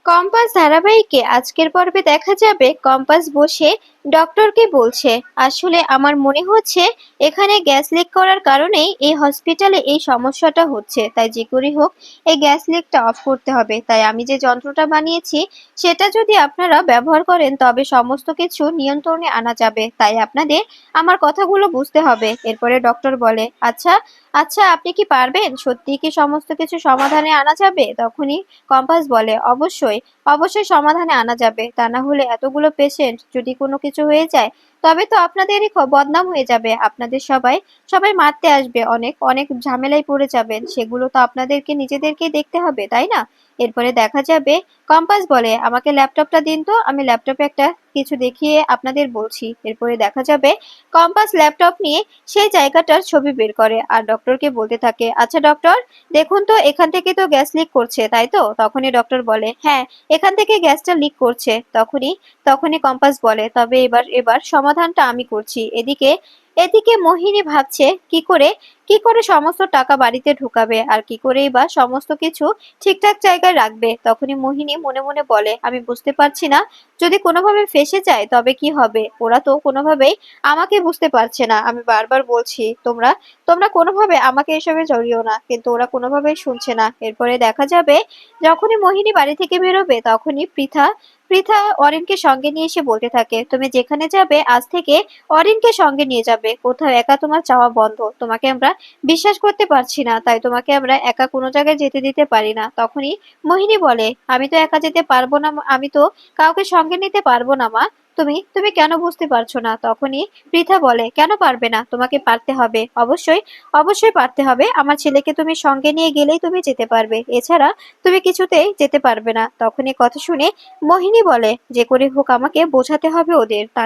Compass ধারাবাহিকে আজকের পর্বে দেখা যাবে কম্পাস বসে ডক্টরকে বলছে, আসলে আমার মনে হচ্ছে এখানে গ্যাস লিক করার কারণেই এই হসপিটালে এই সমস্যাটা হচ্ছে, তাই যে করেই হোক এই গ্যাস লিকটা অফ করতে হবে। তাই আমি যে যন্ত্রটা বানিয়েছি সেটা যদি আপনারা ব্যবহার করেন তবে সমস্ত কিছু নিয়ন্ত্রণে আনা যাবে, তাই আপনাদের আমার কথাগুলো বুঝতে হবে। এরপরে ডক্টর বলে, আচ্ছা আচ্ছা, আপনি কি পারবেন? সত্যি কি সমস্ত কিছু সমাধানে আনা যাবে? তখনই কম্পাস বলে, অবশ্যই অবশ্যই সমাধানে আনা যাবে। তা না হলে এতগুলো পেশেন্ট যদি কোনো কিছু হয়ে যায় তবে তো আপনাদেরই বদনাম হয়ে যাবে। আপনাদের সবাই সবাই মারতে আসবে, অনেক অনেক ঝামেলায় পড়ে যাবেন। সেগুলো তো আপনাদেরকে নিজেদেরকেই দেখতে হবে, তাই না? এরপরে দেখা যাবে কম্পাস বলে, আমাকে ল্যাপটপটা দিন তো, আমি ল্যাপটপে একটা কিছু দেখিয়ে আপনাদের বলছি। এরপরে দেখা যাবে কম্পাস ল্যাপটপ নিয়ে সেই জায়গাটার ছবি বের করে আর ডক্টরকে বলতে থাকে, আচ্ছা ডক্টর, দেখুন তো এখান থেকে তো গ্যাস লিক করছে, তাই তো? তখনই ডক্টর বলে, হ্যাঁ, এখান থেকে গ্যাসটা লিক করছে। তখনই তখনই কম্পাস বলে, তবে এবার এবার সমাধানটা আমি করছি। এদিকে এদিকে মোহিনী ভাবছে কি করে সমস্ত টাকা বাড়িতে ঢুকাবে আর কি করেই বা সমস্ত কিছু ঠিকঠাক জায়গায় রাখবে। তখনই মোহিনী মনে মনে বলে, আমি বুঝতে পারছি না, যদি কোনোভাবে ফেঁসে যায় তবে কি হবে? ওরা তো কোনোভাবেই আমাকে বুঝতে পারছে না। আমি বারবার বলছি, তোমরা তোমরা কোনোভাবে আমাকে এসবে জড়িও না, কিন্তু ওরা কোনোভাবেই শুনছে না। এরপরে দেখা যাবে যখনই মোহিনী বাড়ি থেকে বেরোবে তখনই পৃথা পৃথা অরিনকে সঙ্গে নিয়ে এসে বলতে থাকে, তুমি যেখানে যাবে আজ থেকে অরিনকে সঙ্গে নিয়ে যাবে। কোথাও একা তোমার চাওয়া বন্ধ। তোমাকে আমরা বিশ্বাস করতে পারছি না, তাই তোমাকে আমরা একা কোনো জায়গায় যেতে দিতে পারি না। তখনই মোহিনী বলে, আমি তো একা যেতে পারবো না, আমি তো কাউকে সঙ্গে নিতে পারবো না মা। তুমি তুমি কেন বুঝতে পারছো না? তখনই পৃথা বলে, কেন পারবে না? তোমাকে পারতে হবে, অবশ্যই অবশ্যই পারতে হবে। আমার ছেলেকে তুমি সঙ্গে নিয়ে গেলেই তুমি যেতে পারবে, এছাড়া তুমি কিছুতেই যেতে পারবে না। তখন এই কথা শুনে মোহিনী বলে, যে করে হোক আমাকে বোঝাতে হবে ওদের, তা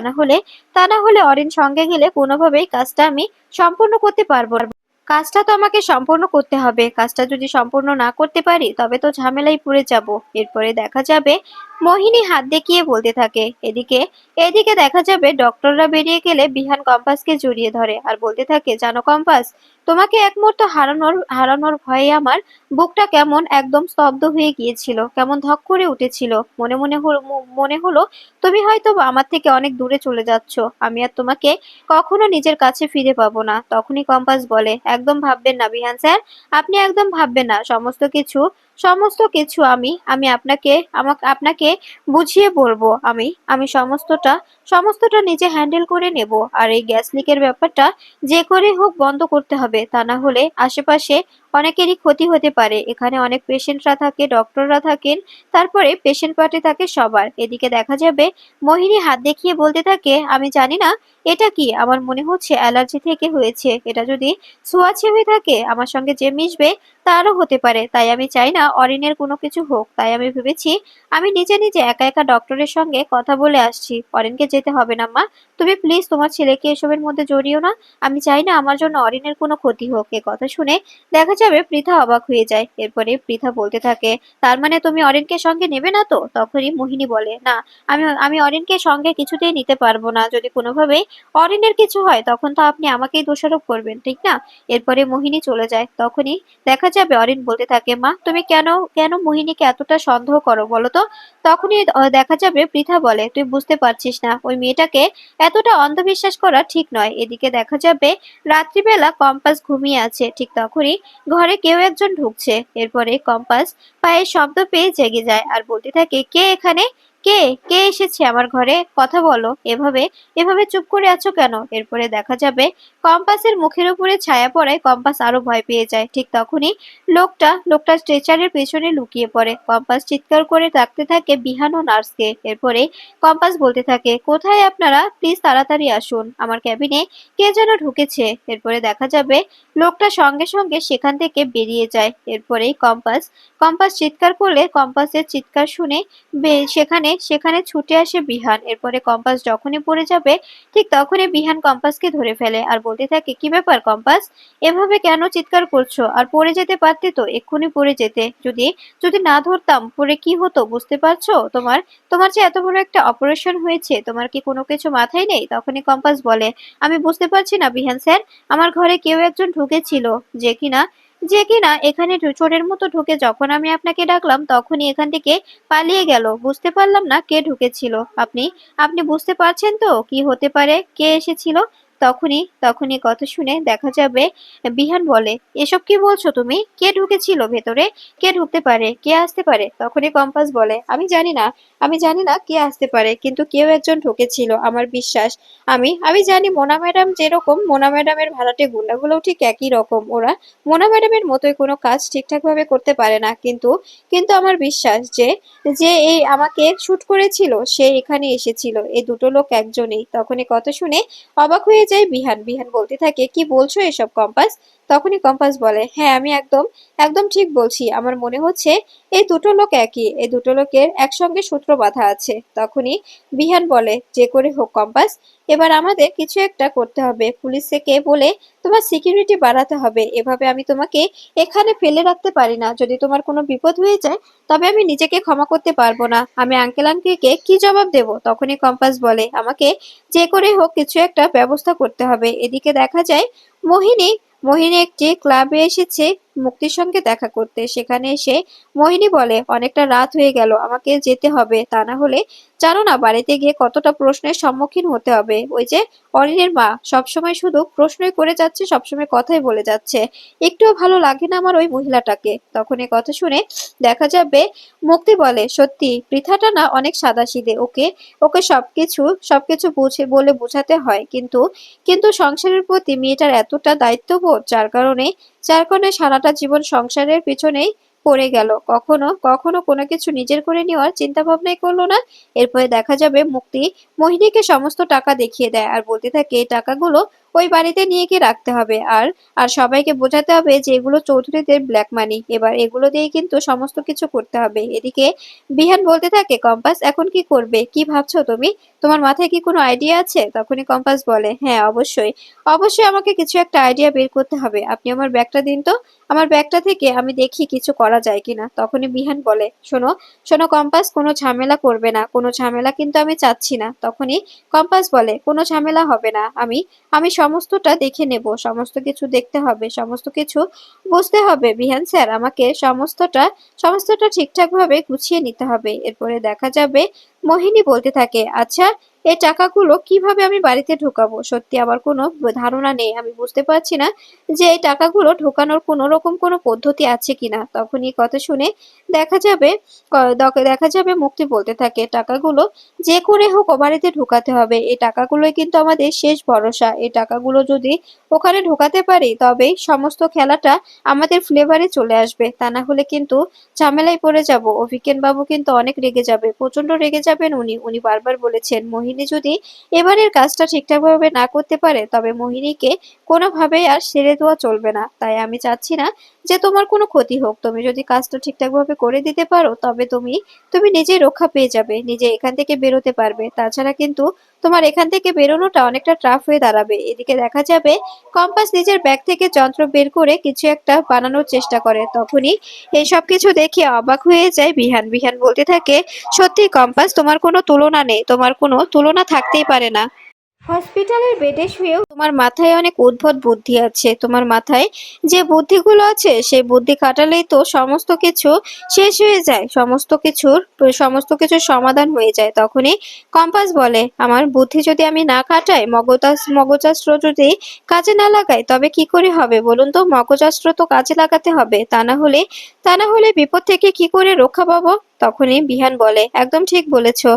না হলে অরিন সঙ্গে গেলে কোনোভাবেই কাজটা আমি সম্পূর্ণ করতে পারবো না। কাজটা তো আমাকে সম্পূর্ণ করতে হবে। কাজটা যদি সম্পূর্ণ না করতে পারি তবে তো ঝামেলায় পড়ে যাব। এরপরে দেখা যাবে মোহিনী হাত দেখিয়ে বলতে থাকে, এদিকে এদিকে দেখা যাবে ডক্টররা বেরিয়ে গেলে বিহান কম্পাসকে জড়িয়ে ধরে আর বলতে থাকে, জানো কম্পাস, তোমাকে এক মুহূর্ত হারানোর হারানোর ভয়ে আমার বুকটা কেমন একদম স্তব্ধ হয়ে গিয়েছিল, কেমন ধক করে উঠেছিল। মনে হলো তুমি হয়তো আমার থেকে অনেক দূরে চলে যাচ্ছ। আমি আর তোমাকে কখনো নিজের কাছে ফিরে পাবো না। তখনই কম্পাস বলে, একদম ভাববেন না বিহান স্যার, আপনি একদম ভাববেন না। সমস্ত কিছু আমি আমি আপনাকে বুঝিয়ে বলবো। আমি সমস্তটা নিজে হ্যান্ডেল করে নেব। আর এই গ্যাস লিকের ব্যাপারটা যে করে হোক বন্ধ করতে হবে, তা না হলে আশেপাশে অনেকেরই ক্ষতি হতে পারে। এখানে অনেক পেশেন্টরা থাকে, ডক্টররা থাকেন, তারপরে পেশেন্ট পার্টি থাকে সবার। এদিকে দেখা যাবে মোহিনী হাত দেখিয়ে বলতে থাকে, আমি জানি না এটা কি, আমার মনে হচ্ছে অ্যালার্জি থেকে হয়েছে। এটা যদি ছোঁয়াচে হয়ে থাকে আমার সঙ্গে যে মিশবে তারও হতে পারে। তাই আমি চাই না অরিনের কোনো কিছু হোক। তাই আমি ভেবেছি আমি নিজে নিজে একা একা ডক্টরের সঙ্গে কথা বলে আসছি। অরিনকে যেতে হবে না মা, তুমি প্লিজ তোমার ছেলেকে এসবের মধ্যে জড়িও না। আমি চাই না আমার জন্য অরিনের কোনো ক্ষতি হোক। এ কথা শুনে দেখা যাবে পৃথা অবাক হয়ে যায়। এরপরে পৃথা বলতে থাকে, তার মানে তুমি অরিনকে সঙ্গে নেবে না তো? তখনই মোহিনী বলে, না, আমি আমি অরিনকে সঙ্গে কিছুতেই নিতে পারবো না। যদি কোনোভাবে অরিনের কিছু হয় তখন তো আপনি আমাকেই দোষারোপ করবেন, ঠিক না? এরপরে মোহিনী চলে যায়। তখনই দেখা যাবে অরিন বলতে থাকে, মা তুমি কেন কেন মোহিনীকে এতটা সন্দেহ করো বলো তো? তখনই দেখা যাবে পৃথা বলে, তুই বুঝতে পারছিস না, ওই মেয়েটাকে এতটা অন্ধবিশ্বাস করা ঠিক নয়। এদিকে দেখা যাবে রাত্রিবেলা কম্পাস ঘুমিয়ে আছে, ঠিক তখনই ঘরে কেউ একজন ঢুকছে। এরপরে কম্পাস পায়ের শব্দ পেয়ে জেগে যায় আর বলতে থাকে, কে এখানে? কে কে এসেছে আমার ঘরে? কথা বলো। এভাবে এভাবে চুপ করে আছো কেন? এরপরে দেখা যাবে কম্পাসের মুখের উপরে ছায়া পড়ায় কম্পাস আরো ভয় পেয়ে যায়। ঠিক তখনই লোকটা স্ট্রেচারের পেছনে লুকিয়ে পড়ে। কম্পাস চিৎকার করে ডাকতে থাকে বিহান ও নার্সকে। এরপরে কম্পাস বলতে থাকে, কোথায় আপনারা? প্লিজ তাড়াতাড়ি আসুন, আমার ক্যাবিনে কে যেন ঢুকেছে। এরপরে দেখা যাবে লোকটা সঙ্গে সঙ্গে সেখান থেকে বেরিয়ে যায়। এরপরেই কম্পাস কম্পাস চিৎকার করলে কম্পাসের চিৎকার শুনে সেখানে সেখানে ছুটে আসে বিহান। এরপরে কম্পাস যখনই পড়ে যাবে ঠিক তখনই বিহান কম্পাসকে ধরে ফেলে আর বলতে থাকে, কি ব্যাপার কম্পাস, এভাবে কেন চিৎকার করছো? আর পড়ে যেতে পারতে তো, এক্ষুনি পড়ে যেতে। যদি যদি না ধরতাম পরে কি হতো বুঝতে পারছো? তোমার তোমার যে এত বড় একটা অপারেশন হয়েছে, তোমার কি কোনো কিছু মাথায় নেই? তখনই কম্পাস বলে, আমি বুঝতে পারছি না বিহান স্যার, আমার ঘরে কেউ একজন ঢুকেছিল যে কিনা যে কিনা এখানে চোরের মতো ঢুকে যখন আমি আপনাকে ডাকলাম তখনই এখান থেকে পালিয়ে গেল। বুঝতে পারলাম না কে ঢুকেছিল। আপনি আপনি বুঝতে পারছেন তো কি হতে পারে, কে এসেছিল? তখনই কথা শুনে দেখা যাবে বিহান বলে, এসব কি বলছো তুমি? কে ঢুকেছিল ভেতরে? কে ঢুকতে পারে, কে আসতে পারে? তখনই কম্পাস বলে, আমি জানি না কে আসতে পারে, কিন্তু কেউ একজন ঢুকেছিল আমার বিশ্বাস। আমি জানি মোনা ম্যাডাম যেরকম, মোনা ম্যাডামের ভাড়াটে গুন্ডাগুলোও ঠিক একই রকম। ওরা মোনা ম্যাডামের মতোই কোনো কাজ ঠিকঠাক ভাবে করতে পারে না, কিন্তু কিন্তু আমার বিশ্বাস যে যে এই আমাকে শুট করেছিল সে এখানে এসেছিল। এই দুটো লোক একজনই। তখনই কথা শুনে অবাক হয়ে যায় বিহান। বিহান বলতে থাকে, কি বলছো এসব কম্পাস? তখনই কম্পাস বলে, হ্যাঁ আমি একদম একদম ঠিক বলছি। আমার মনে হচ্ছে এই দুটো লোক একই, এই দুটো লোকের একসঙ্গে সূত্র বাঁধা আছে। তখনই বিহান বলে, যে করে হোক কম্পাস, এবার আমাদের কিছু একটা করতে হবে। পুলিশকে বলে তোমার সিকিউরিটি বাড়াতে হবে। এভাবে আমি তোমাকে এখানে ফেলে রাখতে পারি না। যদি তোমার কোনো বিপদ হয়ে যায় তবে আমি নিজেকে ক্ষমা করতে পারবো না। আমি আঙ্কেল আন্টিকে কি জবাব দেব? তখনই কম্পাস বলে, আমাকে যে করে হোক কিছু একটা ব্যবস্থা করতে হবে। এদিকে দেখা যায় মোহিনী মোহিনী একটি ক্লাবে এসেছে মুক্তির সঙ্গে দেখা করতে। সেখানে এসে মোহিনী বলে, অনেকটা রাত হয়ে গেল, আমাকে যেতে হবে। তা না হলে জানো না বাড়িতে গিয়ে কতটা প্রশ্নের সম্মুখীন হতে হবে। ওই যে অরিনের মা সবসময় শুধু প্রশ্নই করে যাচ্ছে, সবসময় কথাই বলে যাচ্ছে। একটুও ভালো লাগে না আমার ওই মহিলাটাকে। তখন এ কথা শুনে দেখা যাবে মুক্তি বলে, সত্যি পৃথাটা না অনেক সাদাসিধে। ওকে ওকে সবকিছু বুঝে বলে বোঝাতে হয়, কিন্তু কিন্তু সংসারের প্রতি মেয়েটার এতটা দায়িত্ববোধ, যার কারণে সারাটা জীবন সংসারের পিছনেই পড়ে গেল। কখনো কখনো কোনো কিছু নিজের করে নেওয়ার চিন্তা ভাবনাই করলো না। এরপরে দেখা যাবে মুক্তি মোহিনীকে সমস্ত টাকা দেখিয়ে দেয় আর বলতে থাকে, এই টাকাগুলো ওই বাড়িতে নিয়ে গিয়ে রাখতে হবে। আর আর সবাইকে বোঝাতে হবে যে এগুলো চৌধুরীদের ব্ল্যাক মানি। এবার এগুলো দিয়ে কিন্তু সমস্ত কিছু করতে হবে। এদিকে বিহান বলতে থাকে, কম্পাস এখন কি করবে, কি ভাবছো তুমি? তোমার মাথায় কি কোনো আইডিয়া আছে? তখনই কম্পাস বলে, হ্যাঁ অবশ্যই অবশ্যই আমাকে কিছু একটা আইডিয়া বের করতে হবে। আপনি আমার ব্যাগটা দিন তো, আমার ব্যাগটা থেকে আমি দেখি কিছু করা যায় কিনা। তখনই বিহান বলে, শোনো শোনো কম্পাস, কোনো ঝামেলা করবে না, কোনো ঝামেলা কিন্তু আমি চাচ্ছি না। তখনই কম্পাস বলে, কোনো ঝামেলা হবে না, আমি আমি সমস্তটা দেখে নেব। সমস্ত কিছু দেখতে হবে, সমস্ত কিছু বুঝতে হবে বিহান স্যার। আমাকে সমস্তটা ঠিকঠাক ভাবে গুছিয়ে নিতে হবে। এরপরে দেখা যাবে মোহিনী বলতে থাকে, আচ্ছা এই টাকাগুলো কিভাবে আমি বাড়িতে ঢোকাবো? সত্যি আমার কোনো ধারণা নেই। আমি বুঝতে পারছি না যে এই টাকাগুলো ঢোকানোর কোনো রকম কোনো পদ্ধতি আছে কিনা। তখনই কথা শুনে দেখা যাবে দেখা যাবে মুক্তি বলতে থাকে, টাকাগুলো যে করে হোক ও বাড়িতে ঢোকাতে হবে। এই টাকাগুলোই কিন্তু আমাদের শেষ ভরসা। এই টাকাগুলো যদি ওখানে ঢোকাতে পারি তবেই সমস্ত খেলাটা আমাদের ফ্লেভারে চলে আসবে। তা না হলে কিন্তু ঝামেলায় পড়ে যাব। অভিজ্ঞান বাবু কিন্তু অনেক রেগে যাবে, প্রচন্ড রেগে যাবেন উনি। উনি বারবার বলেছেন, মোহিনী যদি এবারের কাজটা ঠিকঠাকভাবে না করতে পারে তবে মোহিনীকে কোনোভাবেই আর ছেড়ে দেওয়া চলবে না। তাই আমি চাচ্ছি না যে তোমার কোনো ক্ষতি হোক। তুমি যদি কাজটা ঠিকঠাকভাবে করে দিতে পারো তবে তুমি তুমি নিজেই রক্ষা পেয়ে যাবে, নিজে এখান থেকে বেরোতে পারবে। তাছাড়া কিন্তু তোমার এখান থেকে বেরোনোটা অনেকটা টাফ হয়ে দাঁড়াবে। এদিকে দেখা যাবে কম্পাস নিজের ব্যাগ থেকে যন্ত্র বের করে কিছু একটা বানানোর চেষ্টা করে। তখনই এই সব কিছু দেখে অবাক হয়ে যায় বিহান। বিহান বলতে থাকে, সত্যি কম্পাস, তোমার কোনো তুলনা নেই, তোমার কোনো তুলনা থাকতেই পারে না। হসপিটালের বেডে শুয়েও তোমার মাথায় অনেক উদ্ভট বুদ্ধি আছে। তোমার মাথায় যে বুদ্ধিগুলো আছে সেই বুদ্ধি খাটালেই তো সমস্ত কিছু শেষ হয়ে যায়, সমস্ত কিছুর সমাধান হয়ে যায়। তখনই কম্পাস বলে, আমার বুদ্ধি যদি আমি না খাটাই, মগজাস্ত্র যদি কাজে না লাগাই তবে কি করে হবে বলুন তো? মগজাস্ত্র তো কাজে লাগাতে হবে, তা না হলে বিপদ থেকে কি করে রক্ষা পাবো? তখনই বিহান বলে, একদম ঠিক বলেছো।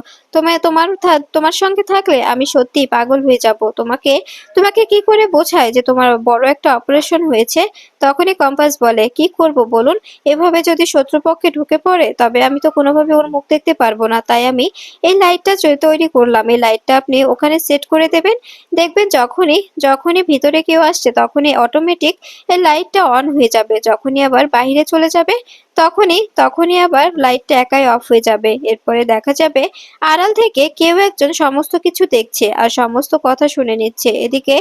তোমার সঙ্গে থাকলে আমি সত্যি পাগল হয়ে যাব। তোমাকে তোমাকে কি করে বোঝায় যে তোমার বড় একটা অপারেশন হয়েছে? তখনই কম্পাস বলে, কি করব বলুন? এভাবে যদি শত্রুপক্ষে ঢুকে পড়ে তবে আমি তো কোনোভাবে ওর মুখ দেখতে পারবো না। তাই আমি এই লাইটটা তৈরি করলাম। এই লাইটটা আপনি ওখানে সেট করে দেবেন। দেখবেন যখনই যখনই ভিতরে কেউ আসছে তখনই অটোমেটিক এই লাইটটা অন হয়ে যাবে। যখনই আবার বাইরে চলে যাবে তখনই তখনই আবার লাইটটা একাই অফ হয়ে যাবে। এরপরে দেখা যাবে আড়াল থেকে কেউ একজন সমস্ত কিছু দেখছে আর সমস্ত কথা শুনে নিচ্ছে। এদিকে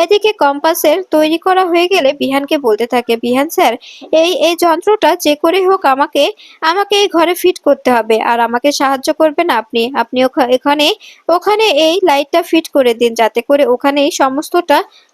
এদিকে কম্পাসের তৈরি করা হয়ে গেলে বিহানকে বলতে থাকে, বিহান স্যার, এই যন্ত্রটা যে করে হোক আমাকে আমাকে এই ঘরে ফিট করতে হবে আর আমাকে সাহায্য করবেন আপনি। আপনি এখানে ওখানে এই লাইটটা ফিট করে দিন যাতে করে ওখানেই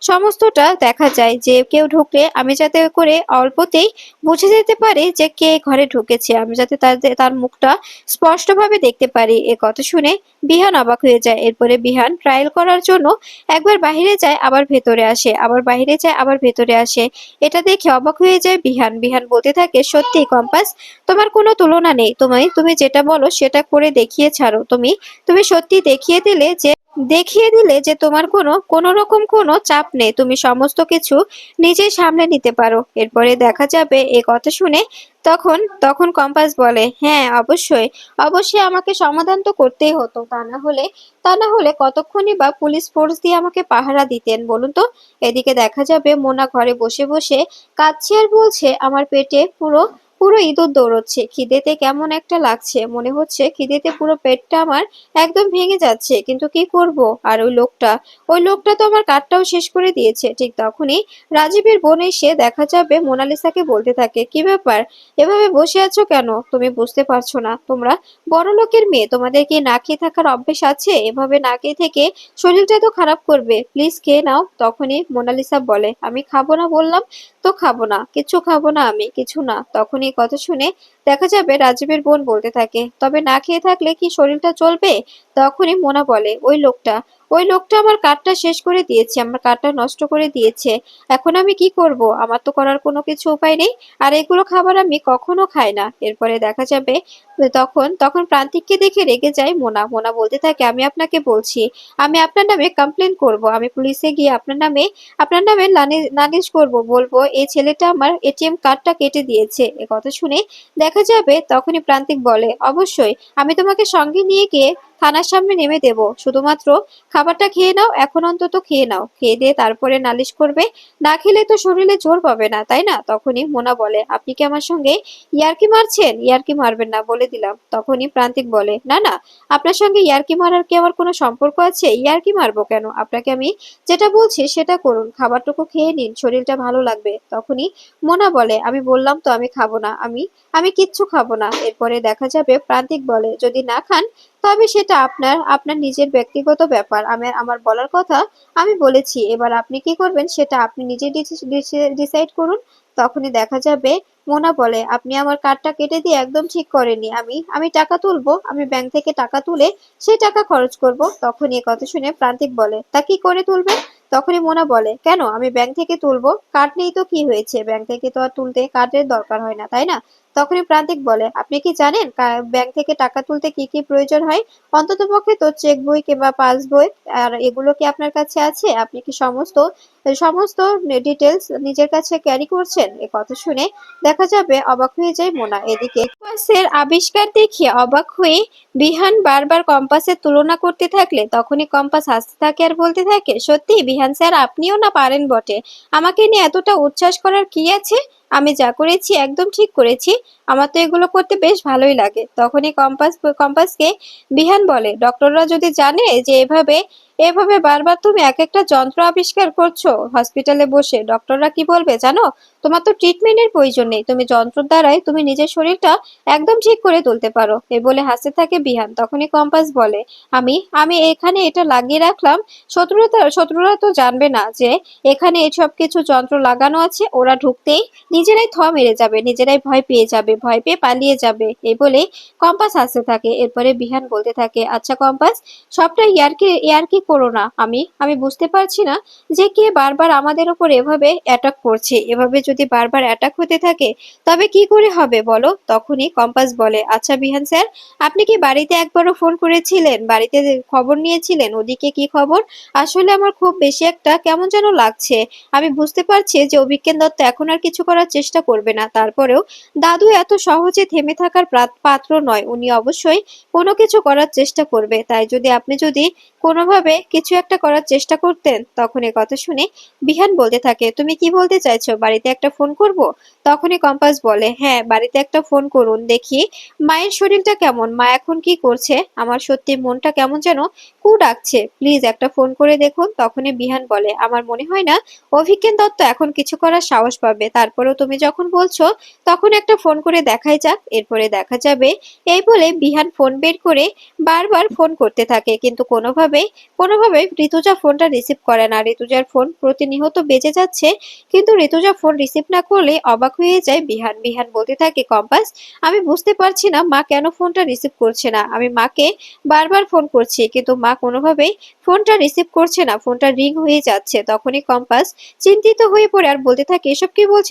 সমস্তটা দেখা যায়, যে কেউ ঢুকলে আমি যাতে করে অল্পতেই বুঝে যেতে পারি যে কে ঘরে ঢুকেছে, আমি যাতে তার মুখটা স্পষ্টভাবে দেখতে পারি। এ কথা শুনে বিহান অবাক হয়ে যায়। এরপরে বিহান ট্রায়াল করার জন্য একবার বাহিরে যায় আবার ভেতরে আসে, আবার বাহিরে যায় আবার ভেতরে আসে। এটা দেখে অবাক হয়ে যায় বিহান। বিহান বলতে থাকে, সত্যি কম্পাস, তোমার কোনো তুলনা নেই। তুমি যেটা বলো সেটা করে দেখিয়ে ছাড়ো। তুমি সত্যি দেখিয়ে দিলে যে তোমার কোনো রকম কোনো চাপ নেই, তুমি সমস্ত কিছু নিজেই সামলে নিতে পারো। এরপরে দেখা যাবে এ কথা শুনে তখন তখন কম্পাস বলে, হ্যাঁ অবশ্যই অবশ্যই আমাকে সমাধান তো করতেই হতো, তা না হলে কতক্ষণই বা পুলিশ ফোর্স দিয়ে আমাকে পাহারা দিতেন বলুন তো। এদিকে দেখা যাবে মোনা ঘরে বসে বসে কাঁদছে আর বলছে, আমার পেটে পুরো পুরো ইঁদুর দৌড়চ্ছে, খিদেতে কেমন একটা লাগছে, মনে হচ্ছে খিদেতে পুরো পেটটা আমার একদম ভেঙে যাচ্ছে, কিন্তু কি করব। আর ওই লোকটা তো আমার কার্ডটাও শেষ করে দিয়েছে। ঠিক তখনই রাজীবের বোন এসে দেখা যাবে মোনালিসাকে বলতে থাকে, কি ব্যাপার, এভাবে বসে আছো কেন? তুমি বুঝতে পারছো না তোমরা বড় লোকের মেয়ে, তোমাদের কি না খেয়ে থাকার অভ্যেস আছে? এভাবে না খেয়ে থেকে শরীরটা তো খারাপ করবে, প্লিজ খেয়ে নাও। তখনই মোনালিসা বলে, আমি খাবো না বললাম তো, খাবো না, কিছু খাবো না, আমি কিছু না। তখনই কথা শুনে দেখা যাবে রাজীবের বোন বলতে থাকে, তবে না খেয়ে থাকলে কি শরীরটা চলবে? তখনই মোনা বলে, ওই লোকটা আমার কার্ডটা শেষ করে দিয়েছে, আমার কার্ডটা নষ্ট করে দিয়েছে, এখন আমি কি করব? আমার তো করার কোনো কিছু উপায় নেই, আর এগুলো খাবার আমি কখনো খাই না। এরপরে দেখা যাবে তখন তখন প্রান্তিককে দেখে রেগে যায় মোনা। মোনা বলতে থাকে, আমি আপনাকে বলছি, আমি আপনার নামে কমপ্লেন করব, আমি পুলিশে গিয়ে আপনার নামে নালিশ করব, বলবো এই ছেলেটা আমার এটিএম কার্ডটা কেটে দিয়েছে। এ কথা শুনে দেখা যাবে তখনই প্রান্তিক বলে, অবশ্যই আমি তোমাকে সঙ্গে নিয়ে গিয়ে থানার সামনে নেমে দেব, শুধুমাত্র খাবারটা খেয়ে নাও, এখন অন্তত খেয়ে নাও, খেয়ে দিয়ে তারপরে নালিশ করবে, না খেলে তো শরীরে জোর পাবে না, তাই না? তখনই মোনা বলে, আপনি কি আমার সঙ্গে ইয়ার্কি মারছেন? ইয়ার্কি মারবেন না বলে দিলাম। তখনই প্রান্তিক বলে, না না, আপনার সঙ্গে ইয়ার্কি মারার কি আমার কোনো সম্পর্ক আছে? ইয়ার্কি মারবো কেন? আপনাকে আমি যেটা বলছি সেটা করুন, খাবারটুকু খেয়ে নিন, শরীরটা ভালো লাগবে। তখনই মোনা বলে, আমি বললাম তো আমি খাবো না, আমি আমি কিচ্ছু খাবো না। এরপরে দেখা যাবে প্রান্তিক বলে, যদি না খান তবে সেটা আপনার আপনার নিজের ব্যক্তিগত ব্যাপার, আমার বলার কথা আমি বলেছি, এবার আপনি কি করবেন সেটা আপনি নিজে ডিসাইড করুন। তখনই দেখা যাবে মোনা বলে, আপনি আমার কার্ডটা কেটে দিয়ে একদম ঠিক করেননি, আমি টাকা তুলবো, আমি ব্যাংক থেকে টাকা তুলে সেই টাকা খরচ করব। তখনই এ কথা শুনে প্রান্তিক বলে, তা কি করে তুলবেন? তখনই মোনা বলে, কেন আমি ব্যাংক থেকে তুলবো? কার্ড নেই তো কি হয়েছে, ব্যাংক থেকে তো আর তুলতে কার্ডের দরকার হয় না, তাই না? তখনই প্রান্তিক বলে, আপনি কি জানেন ব্যাংক থেকে টাকা তুলতে কি কি প্রয়োজন হয়? অন্ততপক্ষে তো চেক বই কিংবা পাস বই, আর এগুলো কি আপনার কাছে আছে? আপনি কি সমস্ত সমস্ত ডিটেলস নিজের কাছে ক্যারি করছেন? এ কথা শুনে দেখা যাবে অবাক হয়ে যায় মোনা। এদিকে কম্পাসের আবিষ্কার দেখিয়ে অবাক হয়ে বিহান বারবার কম্পাসের তুলনা করতে থাকলে তখনই কম্পাস হাসতে থাকে আর বলতে থাকে, সত্যি বিহান স্যার, আপনিও না পারেন বটে, আমাকে নিয়ে এতটা উচ্ছ্বাস করার কি আছে? আমি যা করেছি একদম ঠিক করেছি, আমার তো এগুলো করতে বেশ ভালোই লাগে। তখনই কম্পাসকে বিহান বলে, ডক্টররা যদি জানে যে এভাবে এভাবে বারবার তুমি এক একটা যন্ত্র আবিষ্কার করছো হসপিটালে বসে, ডক্টররা কি বলবে জানো? তোমার তো ট্রিটমেন্টের প্রয়োজন নেই, তুমি যন্ত্রের দ্বারাই তুমি নিজের শরীরটা একদম ঠিক করে তুলতে পারো। এ বলে হাসতে থাকে বিহান। তখনই কম্পাস বলে, আমি আমি এখানে এটা লাগিয়ে রাখলাম, শত্রুরা তো জানবে না যে এখানে এসব কিছু যন্ত্র লাগানো আছে, ওরা ঢুকতেই নিজেরাই মেরে যাবে, নিজেরাই ভয় পেয়ে যাবে, ভয় পেয়ে পালিয়ে যাবে। এই বলে কম্পাস হাসতে থাকে। এরপরে বিহান বলতে থাকে, আচ্ছা কম্পাস, সবটা ইয়ার্কি ইয়ার্কি করো না, আমি আমি বুঝতে পারছি না যে কে বারবার আমাদের উপর এভাবে অ্যাটাক করছে, এভাবে যদি বারবার অ্যাটাক হতে থাকে তবে কি করে হবে বলো? তখনই কম্পাস বলে, আচ্ছা বিহান স্যার, আপনি কি বাড়িতে একবারও ফোন করেছিলেন, বাড়িতে খবর নিয়েছিলেন ওদিকে কি খবর? আসলে আমার খুব বেশি একটা কেমন যেন লাগছে, আমি বুঝতে পারছি যে অভিজ্ঞান দত্ত এখন আর কিছু করার চেষ্টা করবে না, তারপরেও দাদু এত সহজে থেমে থাকার পাত্র নয়, উনি অবশ্যই কোনো কিছু করার চেষ্টা করবে, তাই আপনি যদি কোনোভাবে কিছু একটা করার চেষ্টা করতেন। তখন এ কথা শুনে বিহান বলতে থাকে, তুমি কি বলতে চাইছো, বাড়িতে একটা ফোন করব? তখনই কম্পাস বলে, হ্যাঁ, বাড়িতে একটা ফোন করুন দেখি মায়ের শরীরটা কেমন, মা এখন কি করছে? আমার সত্যি মনটা কেমন যেন কু ডাকছে, প্লিজ একটা ফোন করে দেখুন। তখনই বিহান বলে, আমার মনে হয় না অভিজ্ঞান দত্ত এখন কিছু করার সাহস পাবে, তারপরেও তুমি যখন বলছো তখন একটা ফোন করে দেখাই যাক, এরপরে দেখা যাবে। এই বলে বিহান ফোন বের করে বারবার ফোন করতে থাকে, কিন্তু কোনোভাবেই ঋতুজা ফোনটা রিসিভ করে না। ঋতুজার ফোন প্রতিনিয়ত বেজে যাচ্ছে, কিন্তু ঋতুজা ফোন রিসিভ না করলে অবাক হয়ে যায় বিহান। বিহান বলতে থাকে, কম্পাস, আমি বুঝতে পারছি না মা কেন ফোনটা রিসিভ করছে না। আমি মাকে বারবার ফোন করছি, কিন্তু মা কোনোভাবেই ফোনটা রিসিভ করছে না, ফোনটা রিং হয়ে যাচ্ছে। তখনই কম্পাস চিন্তিত হয়ে পড়ে আর বলতে থাকে, এসব কি বলছে